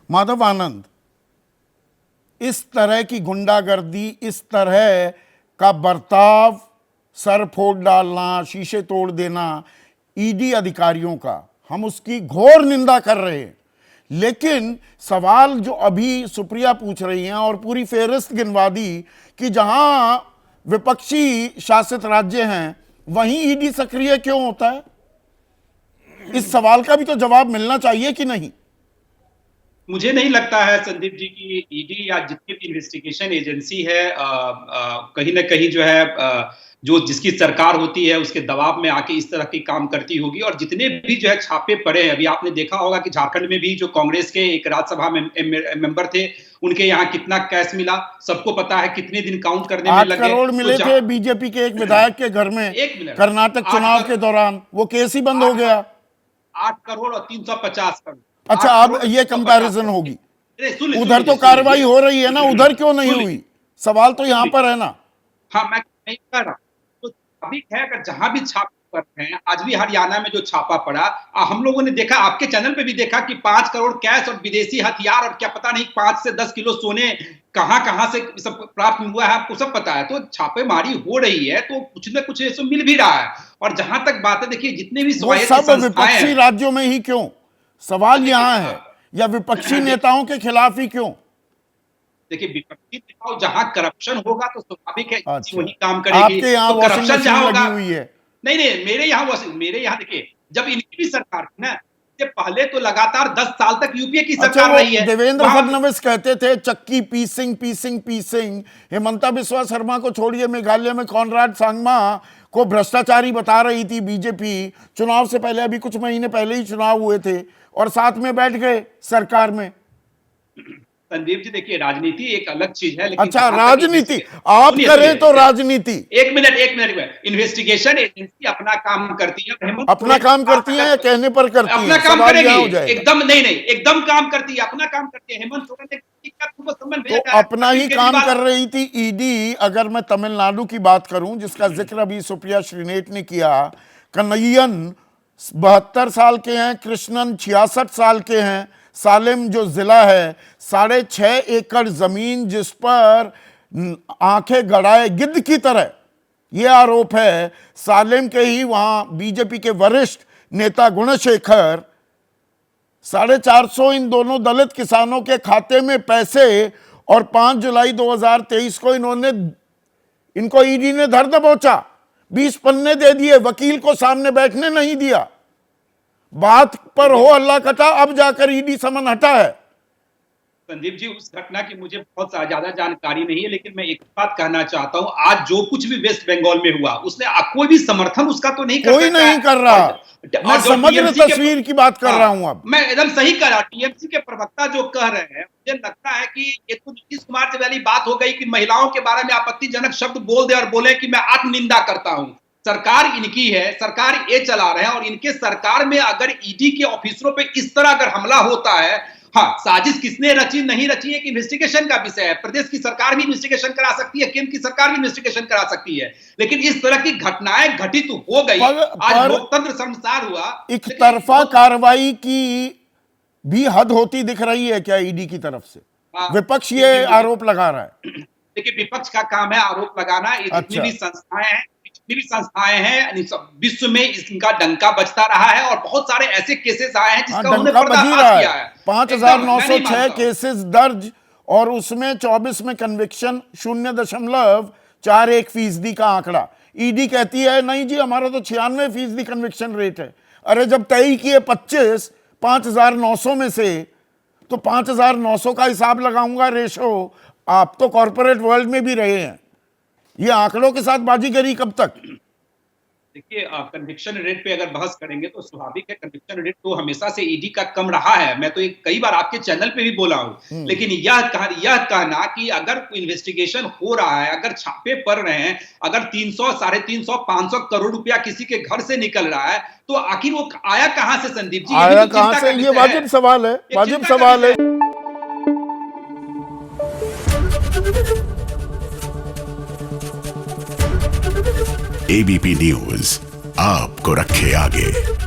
माधव आनंद, इस तरह की गुंडागर्दी, इस तरह का बर्ताव, सर फोड़ डालना, शीशे तोड़ देना ईडी अधिकारियों का, हम उसकी घोर निंदा कर रहे हैं। लेकिन सवाल जो अभी सुप्रिया पूछ रही हैं और पूरी फेहरिस्त गिनवा दी कि जहां विपक्षी शासित राज्य हैं वहीं ईडी सक्रिय क्यों होता है, इस सवाल का भी तो जवाब मिलना चाहिए कि नहीं? मुझे नहीं लगता है संदीप जी की ईडी या जितनी भी इन्वेस्टिगेशन एजेंसी है कहीं ना कहीं जो है जो जिसकी सरकार होती है उसके दबाव में आके इस तरह की काम करती होगी। और जितने भी जो है छापे पड़े हैं, अभी आपने देखा होगा कि झारखंड में भी जो कांग्रेस के एक राज्यसभा मेंबर थे, उनके यहाँ कितना कैश मिला सबको पता है, कितने दिन काउंट करने में लगे। 8 करोड़ मिले थे बीजेपी के एक विधायक के घर में कर्नाटक चुनाव के दौरान, वो केस ही बंद हो गया। 8 करोड़ और 350 करोड़। अच्छा, अब ये कंपैरिजन होगी, उधर तो कार्रवाई हो रही है ना, उधर क्यों नहीं हुई? सवाल तो यहां पर है ना। हाँ, मैं नहीं कर रहा, तो अभी है अगर जहां भी छापे पड़ रहे हैं, आज भी हरियाणा में जो छापा पड़ा, हम लोगों ने देखा, आपके चैनल पे भी देखा कि 5 करोड़ कैश और विदेशी हथियार और क्या पता नहीं 5 से 10 किलो सोने कहां से सब प्राप्त हुआ है, आपको सब पता है। तो छापेमारी हो रही है तो कुछ न कुछ ऐसा मिल भी रहा है। और जहां तक बात है, देखिए जितने भी सब विपक्षी राज्यों में ही क्यों? सवाल यहां है, या विपक्षी नेताओं के खिलाफ ही क्यों? देखिए विपक्षी नेताओं, जहां करप्शन होगा तो स्वाभाविक है वही काम करेगी। आपके यहाँ तो करप्शन जहां होगा, हुई है? नहीं, मेरे यहाँ देखिए, जब इनकी भी सरकार थी ना, पहले तो लगातार 10 साल तक यूपीए की सरकार रही है। देवेंद्र फडणवीस कहते थे चक्की पीसिंग। हेमंता बिस्वा शर्मा को छोड़िए, मेघालय में कॉनराड सांगमा को भ्रष्टाचारी बता रही थी बीजेपी। चुनाव से पहले, अभी कुछ महीने पहले ही चुनाव हुए थे और साथ में बैठ गए सरकार में। संदीप जी देखिए, राजनीति एक अलग चीज है, लेकिन अच्छा, राजनीति आप करें तो राजनीति। एक मिनट, इन्वेस्टिगेशन एजेंसी अपना काम करती है, अपना काम करती है या कहने पर करती है? अपना काम करेगी, एकदम नहीं, एकदम काम करती है, अपना काम करती है। हेमंत सोरेन ने तो अपना ही काम कर रही थी ईडी। अगर मैं तमिलनाडु की बात करूं, जिसका जिक्र अभी सुप्रिया श्रीनेट ने किया, कन्हैयन 72 साल के हैं, कृष्णन 66 साल के हैं। सालेम जो जिला है, 6.5 एकड़ जमीन जिस पर आंखें गड़ाए गिद्ध की तरह, यह आरोप है। सालेम के ही वहां बीजेपी के वरिष्ठ नेता गुणशेखर 450 इन दोनों दलित किसानों के खाते में पैसे, और 5 जुलाई 2023 को इनको ईडी ने धर दबोचा, 20 पन्ने दे दिए, वकील को सामने बैठने नहीं दिया। बात पर हो अल्लाह कटा, अब जाकर ईडी समन हटा है। संदीप जी, उस घटना की मुझे बहुत ज्यादा जानकारी नहीं है, लेकिन मैं एक बात कहना चाहता हूं, आज जो कुछ भी वेस्ट बंगाल में हुआ, उसने कोई भी समर्थन उसका तो नहीं कर कोई नहीं कर रहा। मैं समग्र तस्वीर की बात कर रहा हूं। अब मैं एकदम सही कह रहा, टीएमसी के प्रवक्ता जो कह रहे हैं, मुझे लगता है कि ये तो नीतीश कुमार से वाली बात हो गई कि महिलाओं के बारे में आपत्तिजनक शब्द बोल दे और बोले कि मैं आत्मनिंदा करता हूं। सरकार इनकी है, सरकार ये चला रहे हैं, और इनके सरकार में अगर ईडी के ऑफिसरों पे इस तरह अगर हमला होता है, हाँ, साजिश किसने रची नहीं रची एक इन्वेस्टिगेशन का विषय है। प्रदेश की सरकार भी इन्वेस्टिगेशन करा सकती है, केंद्र की सरकार भी इन्वेस्टिगेशन करा सकती है, लेकिन इस तरह की घटनाएं घटित हो गई। आज लोकतंत्र शर्मसार हुआ। एक तरफा कार्रवाई की भी हद होती दिख रही है क्या ईडी की तरफ से? विपक्ष ये आरोप लगा रहा है। देखिए, विपक्ष का काम है आरोप लगाना। जितनी भी संस्थाएं हैं विश्व में इनका डंका बजता रहा है, और बहुत सारे ऐसे केसेस आए हैं जिसका उन्होंने पर्दाफाश किया है। 5906 केसेस दर्ज, और उसमें 24 में कन्विक्शन, 0.41% का आंकड़ा। ईडी कहती है नहीं जी, हमारा तो 96% कन्विक्शन रेट है। अरे जब तय किए 25 5900 में से, तो 5900 का हिसाब लगाऊंगा रेशो। आप तो कॉर्पोरेट वर्ल्ड में भी रहे हैं, ये आंकड़ों के साथ बाजीगरी कब तक? देखिए, कन्विक्शन रेट पे अगर बहस करेंगे तो स्वाभाविक है, कन्विक्शन रेट तो हमेशा से ईडी का कम रहा है। मैं तो कई बार आपके चैनल पे भी बोला हूं, लेकिन यह कहना कि अगर इन्वेस्टिगेशन हो रहा है, अगर छापे पड़ रहे हैं, अगर 300, 350, 500 करोड़ रुपया किसी के घर से निकल रहा है, तो आखिर वो आया कहां से संदीप जी? आया कहां से? ये वाजिब सवाल है, वाजिब सवाल है। एबीपी न्यूज आपको रखे आगे।